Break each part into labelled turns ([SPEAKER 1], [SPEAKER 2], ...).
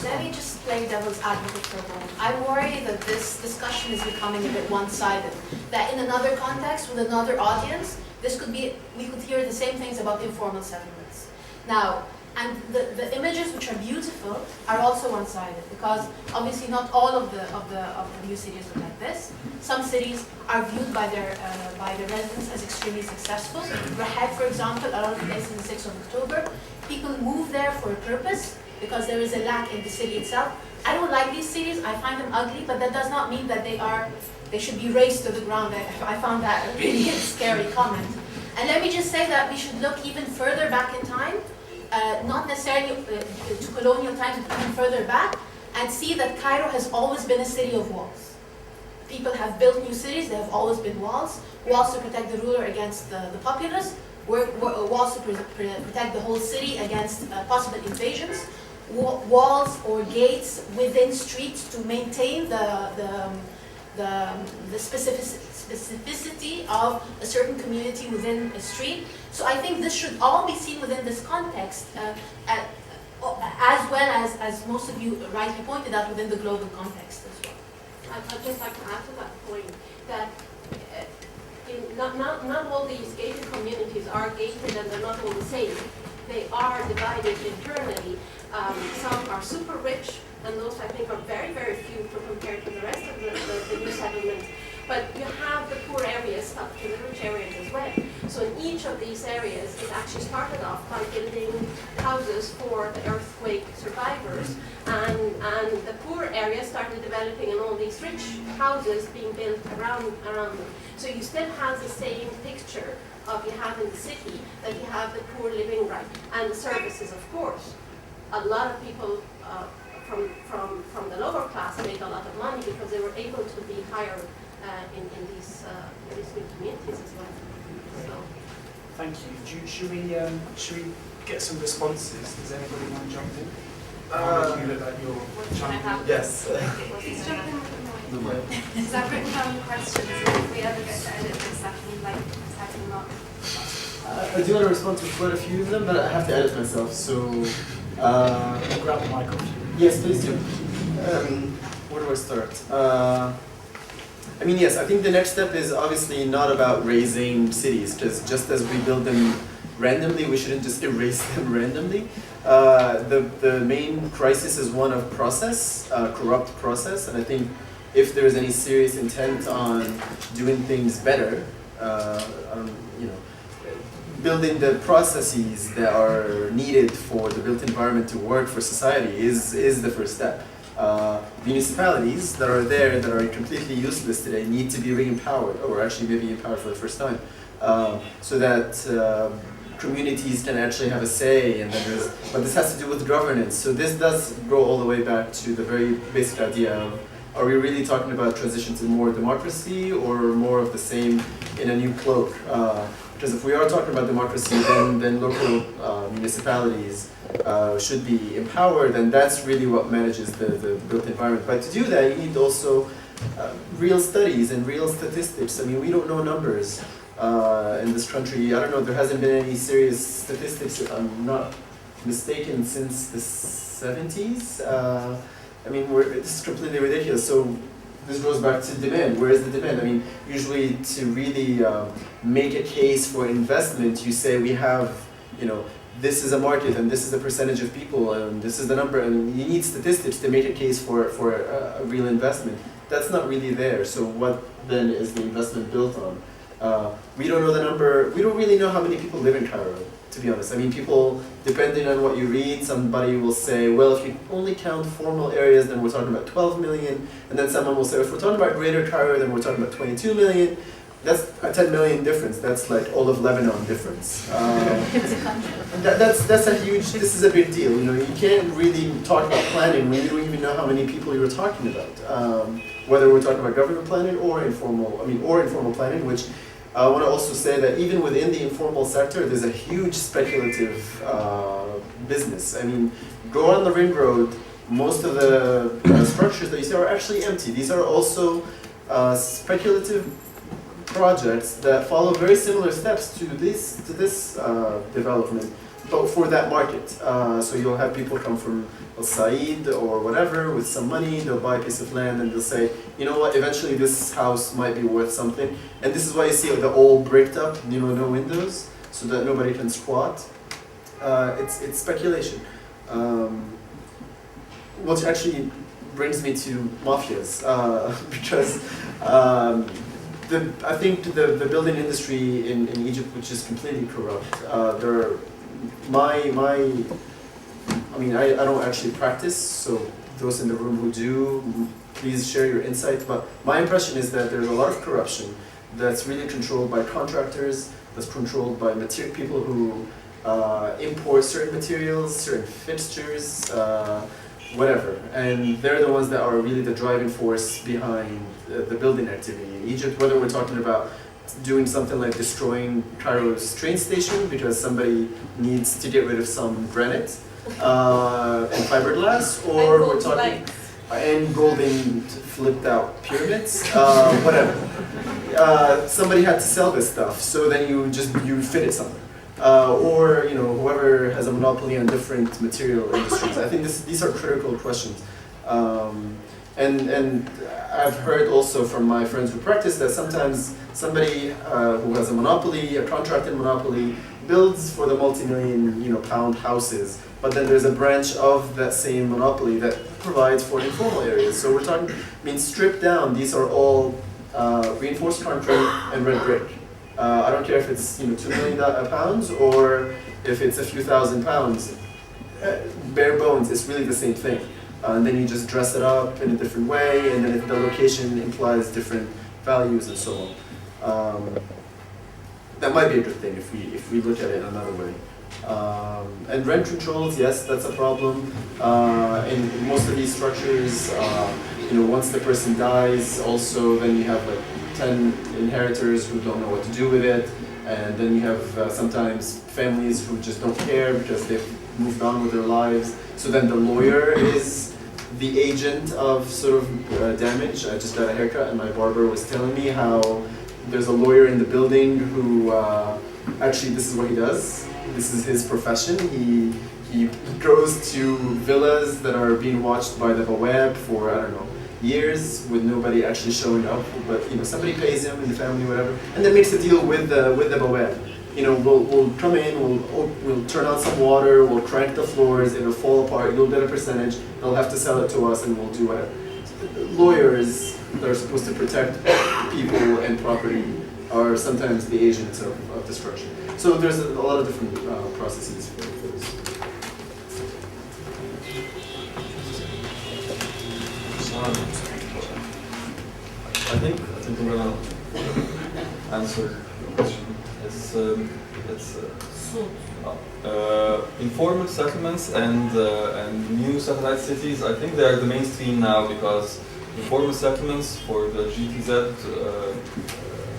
[SPEAKER 1] Let me just play devil's advocate for a moment. I worry that this discussion is becoming a bit one-sided. That in another context, with another audience, we could hear the same things about informal settlements. Now, and the images which are beautiful are also one-sided, because obviously not all of the new cities are like this. Some cities are viewed by their residents as extremely successful. Rahed, for example, around the place in the 6th of October, people move there for a purpose because there is a lack in the city itself. I don't like these cities. I find them ugly, but that does not mean that they should be razed to the ground. I found that a really scary comment. And let me just say that we should look even further back in time. Not necessarily to colonial times, but even further back, and see that Cairo has always been a city of walls. People have built new cities, there have always been walls. Walls to protect the ruler against the populace, walls to protect the whole city against possible invasions, walls or gates within streets to maintain the specificity of a certain community within a street. So I think this should all be seen within this context, as well as most of you rightly pointed out, within the global context as well.
[SPEAKER 2] I'd just like to add to that point that not all these gated communities are gated and they're not all the same. They are divided internally. Some are super rich, and those I think are very, very few compared to the rest of the new settlements. But you have the poor areas up to the rich areas as well. So in each of these areas, it actually started off by building houses for the earthquake survivors, and the poor areas started developing and all these rich houses being built around them. So you still have the same picture of you have in the city, that you have the poor living right, and the services, of course. A lot of people from the lower class made a lot of money because they were able to be hired in these new communities as well. So.
[SPEAKER 3] Thank you. Should we get some responses? Does anybody want to jump in? You look like you're
[SPEAKER 4] Yes.
[SPEAKER 5] Please jump in with the mic. Because I've written down questions, and if we ever get to edit this, that can not.
[SPEAKER 4] I do want to respond to quite a few of them, but I have to edit myself, so...
[SPEAKER 3] grab the mic off you.
[SPEAKER 4] Yes, please do. Where do I start? I mean, yes, I think the next step is obviously not about raising cities, because just as we build them randomly, we shouldn't just erase them randomly. The main crisis is one of process, corrupt process, and I think if there is any serious intent on doing things better, building the processes that are needed for the built environment to work for society is the first step. Municipalities that are there that are completely useless today need to be re-empowered, or actually maybe empowered for the first time, so that communities can actually have a say. And then but this has to do with governance. So this does go all the way back to the very basic idea of, are we really talking about transition to more democracy or more of the same in a new cloak? Because if we are talking about democracy, then local municipalities should be empowered, and that's really what manages the built environment. But to do that, you need also real studies and real statistics. I mean, we don't know numbers in this country. I don't know, there hasn't been any serious statistics, if I'm not mistaken, since the 70s. I mean, this is completely ridiculous. So this goes back to demand. Where is the demand? I mean, usually to really make a case for investment, you say we have, this is a market and this is the percentage of people and this is the number, and you need statistics to make a case for a real investment. That's not really there. So what then is the investment built on? We don't know the number. We don't really know how many people live in Cairo, to be honest. I mean, people, depending on what you read, somebody will say, well, if you only count formal areas, then we're talking about 12 million. And then someone will say, if we're talking about Greater Cairo, then we're talking about 22 million. That's a 10 million difference. That's like all of Lebanon difference. That's a huge, this is a big deal. You can't really talk about planning when you don't even know how many people you're talking about. Whether we're talking about government planning or informal planning, which I want to also say that even within the informal sector, there's a huge speculative business. I mean, go on the ring road, most of the structures that you see are actually empty. These are also speculative projects that follow very similar steps to this development. but for that market. So you'll have people come from Said or whatever with some money, they'll buy a piece of land and they'll say, you know what, eventually this house might be worth something. And this is why you see the all bricked up, you know, no windows, so that nobody can squat. It's speculation. Which actually brings me to mafias, because I think the building industry in Egypt, which is completely corrupt, I mean, I don't actually practice, so those in the room who do, please share your insight. But my impression is that there's a lot of corruption that's really controlled by contractors, that's controlled by people who import certain materials, certain fixtures, whatever. And they're the ones that are really the driving force behind the building activity in Egypt, whether we're talking about doing something like destroying Cairo's train station because somebody needs to get rid of some granite and fiberglass, or we're talking and golden flipped out pyramids, whatever. Somebody had to sell this stuff, so then you fit it somewhere. Or you know, whoever has a monopoly on different material industries. I think these are critical questions. And I've heard also from my friends who practice that sometimes somebody who has a monopoly, a contracted monopoly, builds for the multi-million pound houses, but then there's a branch of that same monopoly that provides for informal areas. So we're talking, I mean, stripped down, these are all reinforced concrete and red brick. I don't care if it's 2 million pounds or if it's a few thousand pounds. Bare bones, it's really the same thing. And then you just dress it up in a different way, and then if the location implies different values and so on. That might be a good thing if we look at it another way. And rent controls, yes, that's a problem. In most of these structures, once the person dies, also then you have like 10 inheritors who don't know what to do with it, and then you have sometimes families who just don't care because they've moved on with their lives. So then the lawyer is the agent of sort of damage. I just got a haircut and my barber was telling me how there's a lawyer in the building who actually this is what he does. This is his profession. He goes to villas that are being watched by the Bawab for, I don't know, years with nobody actually showing up, but somebody pays him in the family, whatever, and then makes a deal with the Bawab. We'll come in, we'll turn on some water, we'll crank the floors, it'll fall apart, you'll get a percentage, they'll have to sell it to us and we'll do whatever. Lawyers that are supposed to protect people and property are sometimes the agents of destruction. So there's a lot of different processes for this.
[SPEAKER 6] I think I'm gonna answer the question. It's informal settlements and new satellite cities. I think they are the mainstream now because informal settlements, for the GTZ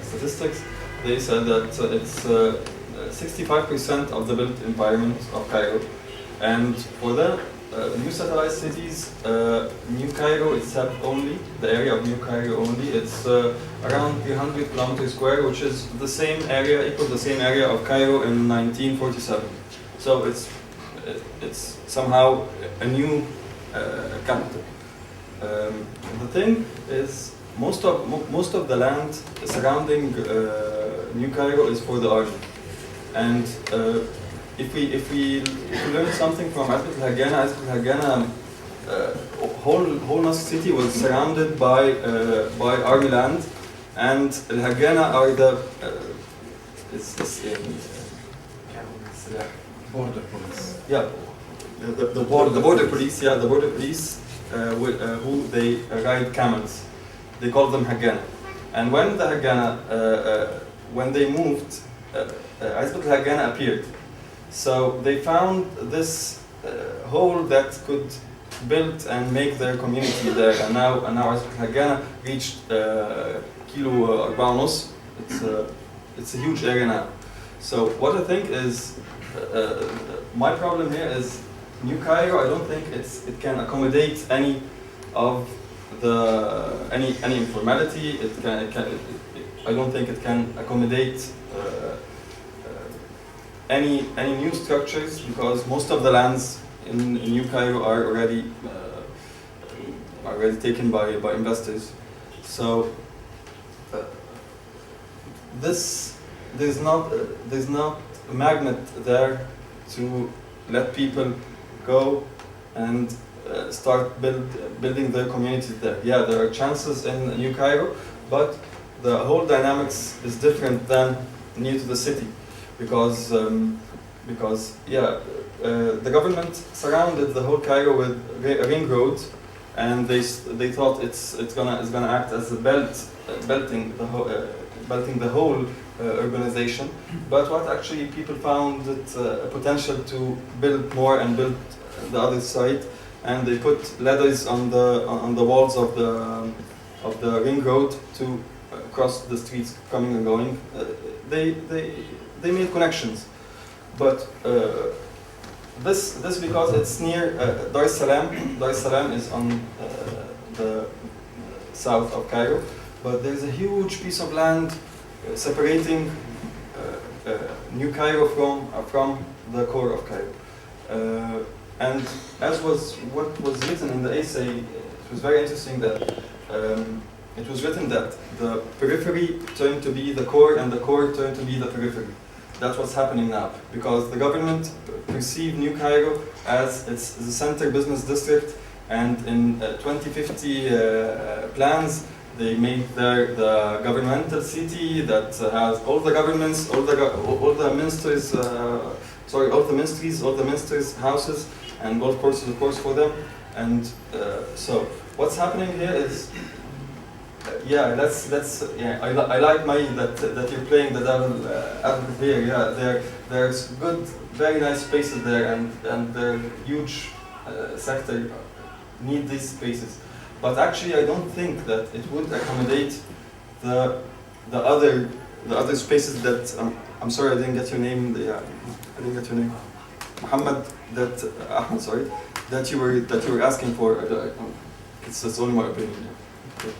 [SPEAKER 6] statistics, they said that it's 65% of the built environment of Cairo, and for the new satellite cities, New Cairo itself only, the area of New Cairo only, it's around 300 kilometers square, which is the same area, equal the same area of Cairo in 1947. So it's somehow a new capital. The thing is, most of the land surrounding New Cairo is for the army, and if we learn something from Azbek al-Haggana, whole Nasr city was surrounded by army land, and al-Haggana are the
[SPEAKER 7] border police.
[SPEAKER 6] Yeah, the border police. Yeah, the border police who they ride camels. They call them Haggana. And when the Haggana, when they moved, Azbek al-Haggana appeared. So they found this hole that could build and make their community there. And now Azbek al-Haggana reached Kilo 4.5. It's a huge area now. So what I think is, my problem here is New Cairo. I don't think it can accommodate any of any informality. I don't think it can accommodate any new structures, because most of the lands in New Cairo are already taken by investors. So there's not a magnet there to let people go and start building their communities there. Yeah, there are chances in New Cairo, but the whole dynamics is different than near to the city, because the government surrounded the whole Cairo with a ring road, and they thought it's gonna act as a belting the whole urbanization. But what actually people found it a potential to build more and build the other side, and they put ladders on the walls of the ring road to cross the streets coming and going. They made connections, but this because it's near Dar es Salaam. Dar es Salaam is on the south of Cairo, but there's a huge piece of land separating New Cairo from the core of Cairo. And as what was written in the essay, it was very interesting that it was written that the periphery turned to be the core and the core turned to be the periphery. That's what's happening now, because the government perceived New Cairo as the center business district, and in 2050 plans, they made there the governmental city that has all the governments, all the ministers, all the ministers' houses, and golf courses, of course, for them. And so what's happening here is, I like that you're playing the devil advocate here. Yeah, there's good, very nice spaces there, and the huge sector need these spaces. But actually, I don't think that it would accommodate the other spaces that I'm sorry, I didn't get your name. I didn't get your name, Mohamed. Ahmed, sorry, that you were asking for. It's only my opinion. Yeah. Okay.